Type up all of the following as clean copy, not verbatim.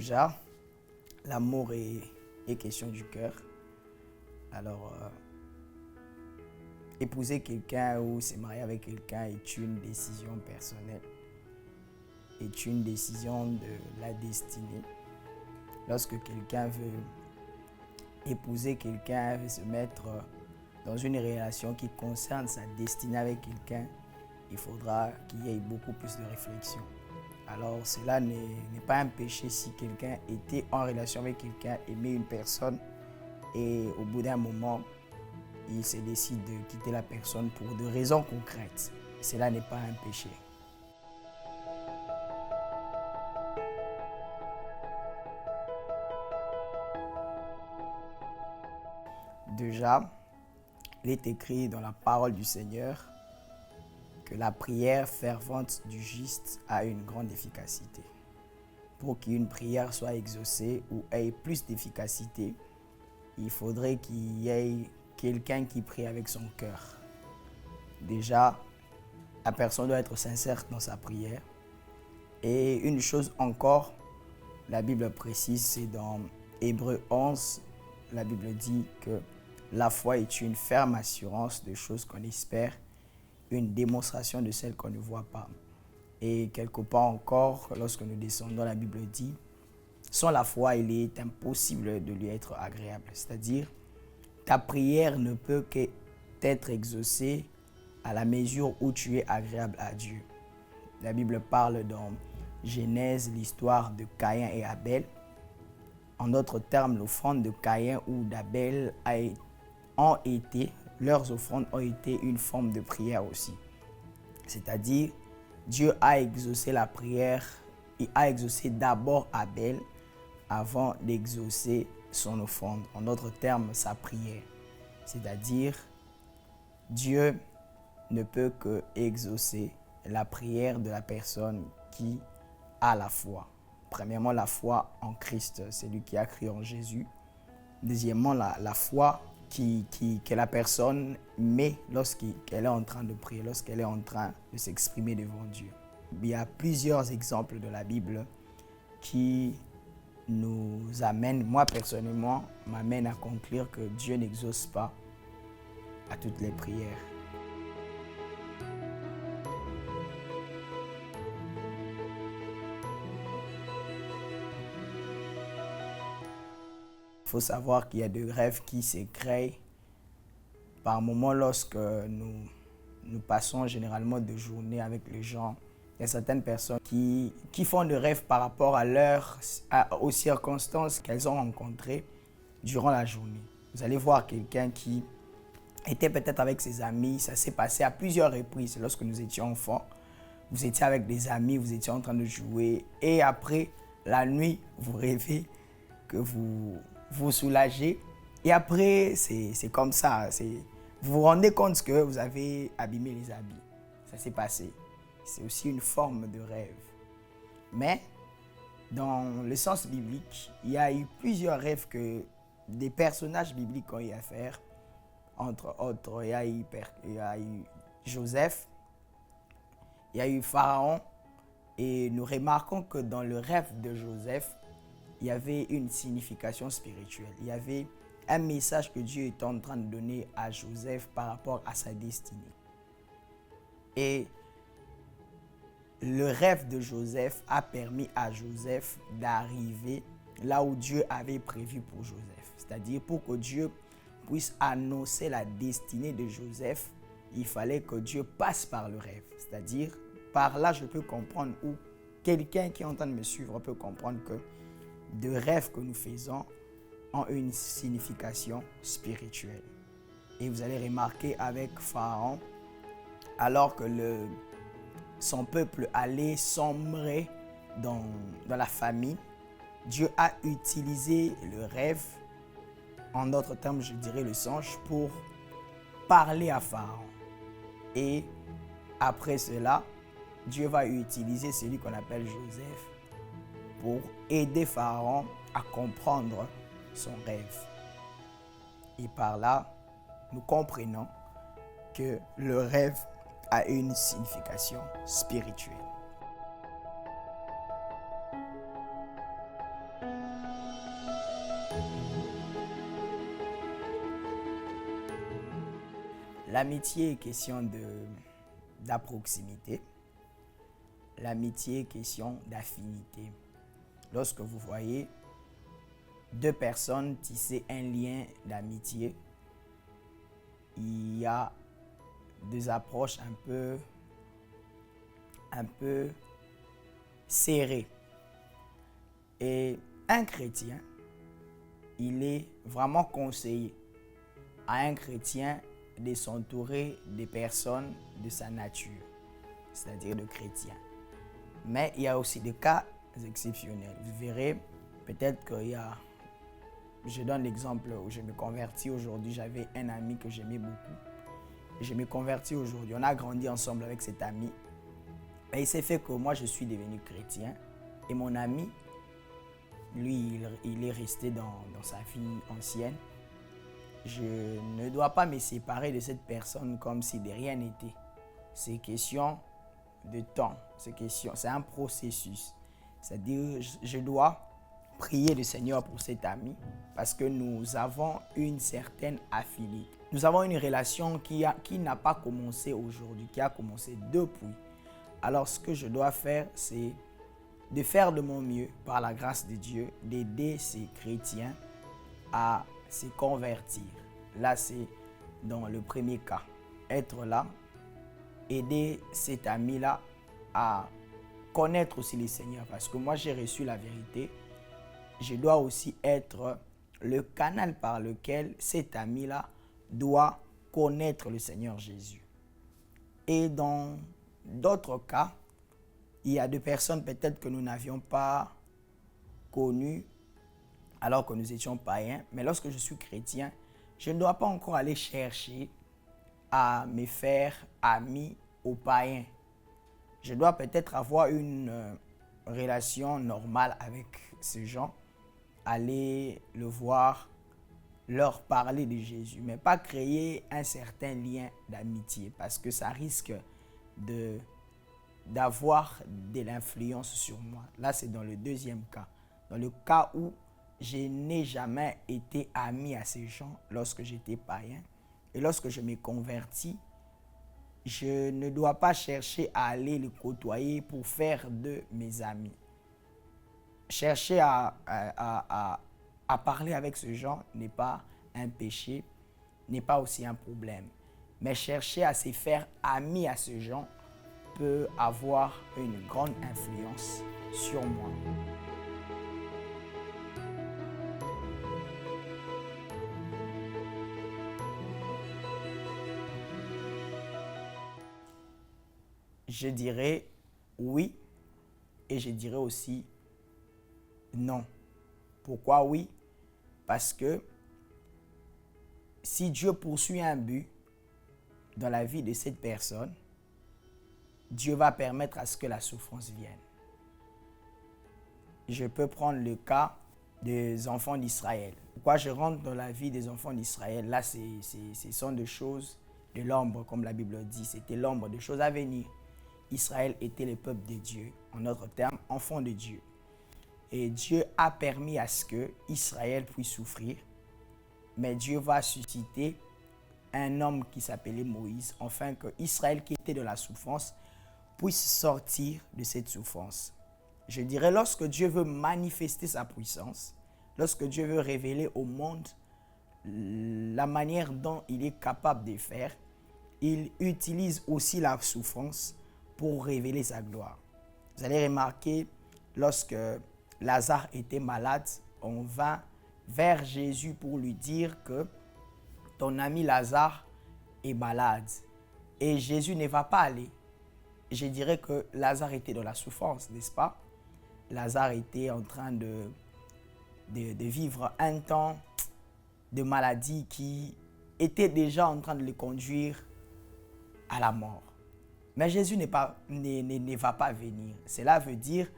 Déjà, l'amour est question du cœur. Alors, épouser quelqu'un ou se marier avec quelqu'un est une décision personnelle, est une décision de la destinée. Lorsque quelqu'un veut épouser quelqu'un, veut se mettre dans une relation qui concerne sa destinée avec quelqu'un, il faudra qu'il y ait beaucoup plus de réflexion. Alors cela n'est pas un péché si quelqu'un était en relation avec quelqu'un, aimait une personne et au bout d'un moment, il se décide de quitter la personne pour des raisons concrètes. Cela n'est pas un péché. Déjà, il est écrit dans la parole du Seigneur que la prière fervente du juste a une grande efficacité. Pour qu'une prière soit exaucée ou ait plus d'efficacité, il faudrait qu'il y ait quelqu'un qui prie avec son cœur. Déjà, la personne doit être sincère dans sa prière. Et une chose encore, la Bible précise, c'est dans Hébreux 11, la Bible dit que la foi est une ferme assurance de choses qu'on espère, une démonstration de celles qu'on ne voit pas. Et quelque part encore, lorsque nous descendons, la Bible dit, sans la foi, il est impossible de lui être agréable. C'est-à-dire, ta prière ne peut qu'être exaucée à la mesure où tu es agréable à Dieu. La Bible parle dans Genèse, l'histoire de Caïn et Abel. En d'autres termes, l'offrande de Caïn ou d'Abel leurs offrandes ont été une forme de prière aussi. C'est-à-dire, Dieu a exaucé la prière, il a exaucé d'abord Abel avant d'exaucer son offrande. En d'autres termes, sa prière. C'est-à-dire, Dieu ne peut que exaucer la prière de la personne qui a la foi. Premièrement, la foi en Christ, c'est lui qui a cru en Jésus. Deuxièmement, la foi que la personne met lorsqu'elle est en train de prier, lorsqu'elle est en train de s'exprimer devant Dieu. Il y a plusieurs exemples de la Bible qui nous amènent, moi personnellement, m'amènent à conclure que Dieu n'exauce pas à toutes les prières. Il faut savoir qu'il y a des rêves qui se créent par moment lorsque nous passons généralement des journées avec les gens. Il y a certaines personnes qui font des rêves par rapport aux circonstances qu'elles ont rencontrées durant la journée. Vous allez voir quelqu'un qui était peut-être avec ses amis. Ça s'est passé à plusieurs reprises lorsque nous étions enfants. Vous étiez avec des amis, vous étiez en train de jouer. Et après, la nuit, vous rêvez que vous vous soulagez. Et après, c'est comme ça. Vous vous rendez compte que vous avez abîmé les habits. Ça s'est passé. C'est aussi une forme de rêve. Mais, dans le sens biblique, il y a eu plusieurs rêves que des personnages bibliques ont eu à faire. Entre autres, il y a eu Joseph, il y a eu Pharaon. Et nous remarquons que dans le rêve de Joseph, il y avait une signification spirituelle. Il y avait un message que Dieu était en train de donner à Joseph par rapport à sa destinée. Et le rêve de Joseph a permis à Joseph d'arriver là où Dieu avait prévu pour Joseph. C'est-à-dire, pour que Dieu puisse annoncer la destinée de Joseph, il fallait que Dieu passe par le rêve. C'est-à-dire, par là, je peux comprendre, ou quelqu'un qui est en train de me suivre peut comprendre que de rêves que nous faisons ont une signification spirituelle. Et vous allez remarquer avec Pharaon, alors que son peuple allait sombrer dans la famine, Dieu a utilisé le rêve, en d'autres termes, je dirais le songe, pour parler à Pharaon. Et après cela, Dieu va utiliser celui qu'on appelle Joseph pour aider Pharaon à comprendre son rêve. Et par là, nous comprenons que le rêve a une signification spirituelle. L'amitié est question de proximité. L'amitié est question d'affinité. Lorsque vous voyez deux personnes tisser un lien d'amitié, il y a des approches un peu serrées. Et un chrétien, il est vraiment conseillé à un chrétien de s'entourer des personnes de sa nature, c'est-à-dire de chrétiens. Mais il y a aussi des cas exceptionnels. Vous verrez, peut-être qu'il y a... Je donne l'exemple où je me convertis aujourd'hui. J'avais un ami que j'aimais beaucoup. Je me convertis aujourd'hui. On a grandi ensemble avec cet ami. Et il s'est fait que moi, je suis devenu chrétien. Et mon ami, lui, il est resté dans sa vie ancienne. Je ne dois pas me séparer de cette personne comme si de rien n'était. C'est question de temps. C'est un processus. C'est-à-dire, je dois prier le Seigneur pour cet ami parce que nous avons une certaine affinité. Nous avons une relation qui n'a pas commencé aujourd'hui, qui a commencé depuis. Alors, ce que je dois faire, c'est de faire de mon mieux, par la grâce de Dieu, d'aider ces chrétiens à se convertir. Là, c'est dans le premier cas. Être là, aider cet ami-là à connaître aussi le Seigneur. Parce que moi, j'ai reçu la vérité. Je dois aussi être le canal par lequel cet ami-là doit connaître le Seigneur Jésus. Et dans d'autres cas, il y a des personnes peut-être que nous n'avions pas connues alors que nous étions païens. Mais lorsque je suis chrétien, je ne dois pas encore aller chercher à me faire ami aux païens. Je dois peut-être avoir une relation normale avec ces gens, aller le voir, leur parler de Jésus, mais pas créer un certain lien d'amitié parce que ça risque d'avoir de l'influence sur moi. Là, c'est dans le deuxième cas. Dans le cas où je n'ai jamais été ami à ces gens lorsque j'étais païen et lorsque je me convertis, je ne dois pas chercher à aller les côtoyer pour faire de mes amis. Chercher à parler avec ces gens n'est pas un péché, n'est pas aussi un problème. Mais chercher à se faire ami à ces gens peut avoir une grande influence sur moi. Je dirais oui et je dirais aussi non. Pourquoi oui? Parce que si Dieu poursuit un but dans la vie de cette personne, Dieu va permettre à ce que la souffrance vienne. Je peux prendre le cas des enfants d'Israël. Pourquoi je rentre dans la vie des enfants d'Israël? Là, ce sont des choses de l'ombre, comme la Bible dit. C'était l'ombre des choses à venir. Israël était le peuple de Dieu, en d'autres termes, enfant de Dieu. Et Dieu a permis à ce que Israël puisse souffrir, mais Dieu va susciter un homme qui s'appelait Moïse, afin que Israël qui était de la souffrance puisse sortir de cette souffrance. Je dirais, lorsque Dieu veut manifester sa puissance, lorsque Dieu veut révéler au monde la manière dont il est capable de faire, il utilise aussi la souffrance pour révéler sa gloire. Vous allez remarquer, lorsque Lazare était malade, on vint vers Jésus pour lui dire que ton ami Lazare est malade. Et Jésus ne va pas aller. Je dirais que Lazare était dans la souffrance, n'est-ce pas? Lazare était en train de vivre un temps de maladie qui était déjà en train de le conduire à la mort. Mais Jésus ne va pas venir. Cela veut dire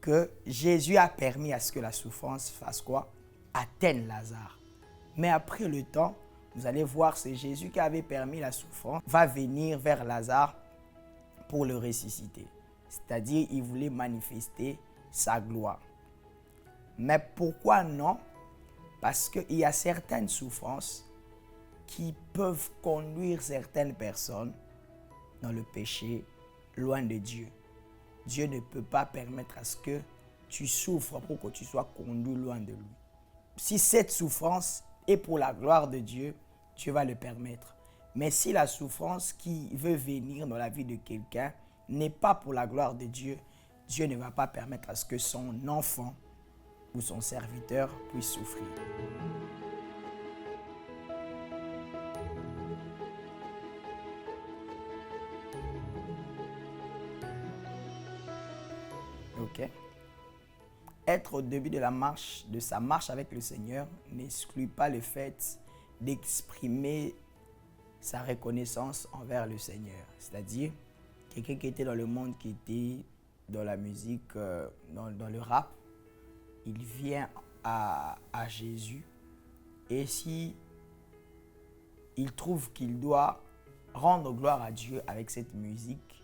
que Jésus a permis à ce que la souffrance fasse quoi? Atteigne Lazare. Mais après le temps, vous allez voir, c'est Jésus qui avait permis la souffrance, va venir vers Lazare pour le ressusciter. C'est-à-dire, il voulait manifester sa gloire. Mais pourquoi non? Parce qu'il y a certaines souffrances qui peuvent conduire certaines personnes dans le péché, loin de Dieu. Dieu ne peut pas permettre à ce que tu souffres pour que tu sois conduit loin de lui. Si cette souffrance est pour la gloire de Dieu, Dieu va le permettre. Mais si la souffrance qui veut venir dans la vie de quelqu'un n'est pas pour la gloire de Dieu, Dieu ne va pas permettre à ce que son enfant ou son serviteur puisse souffrir. Ok. Être au début de sa marche avec le Seigneur n'exclut pas le fait d'exprimer sa reconnaissance envers le Seigneur. C'est-à-dire, quelqu'un qui était dans le monde, qui était dans la musique, dans le rap, il vient à Jésus, et si il trouve qu'il doit rendre gloire à Dieu avec cette musique,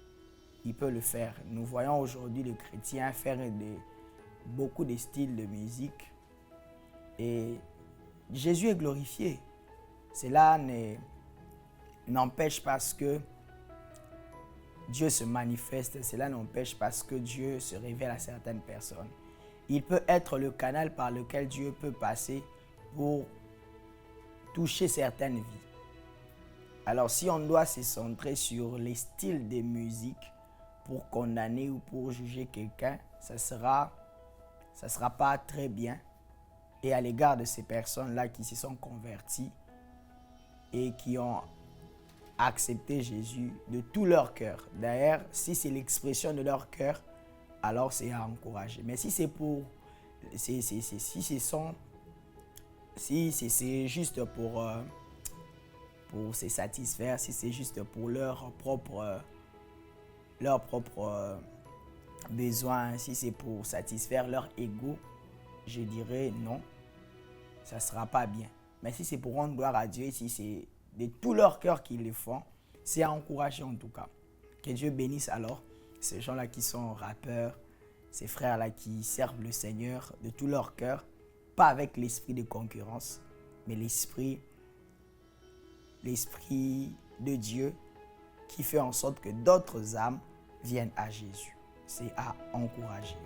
il peut le faire. Nous voyons aujourd'hui les chrétiens faire beaucoup de styles de musique, et Jésus est glorifié. Cela n'empêche pas que Dieu se manifeste, cela n'empêche pas que Dieu se révèle à certaines personnes. Il peut être le canal par lequel Dieu peut passer pour toucher certaines vies. Alors si on doit se centrer sur les styles de musique pour condamner ou pour juger quelqu'un, ça sera pas très bien. Et à l'égard de ces personnes-là qui se sont converties et qui ont accepté Jésus de tout leur cœur. D'ailleurs, si c'est l'expression de leur cœur, alors c'est à encourager. Mais si c'est juste pour se satisfaire, si c'est juste pour leur propre besoin, si c'est pour satisfaire leur ego, je dirais non, ça ne sera pas bien. Mais si c'est pour rendre gloire à Dieu, si c'est de tout leur cœur qu'ils le font, c'est à encourager en tout cas. Que Dieu bénisse alors ces gens-là qui sont rappeurs, ces frères-là qui servent le Seigneur de tout leur cœur, pas avec l'esprit de concurrence, mais l'esprit de Dieu qui fait en sorte que d'autres âmes viennent à Jésus. C'est à encourager.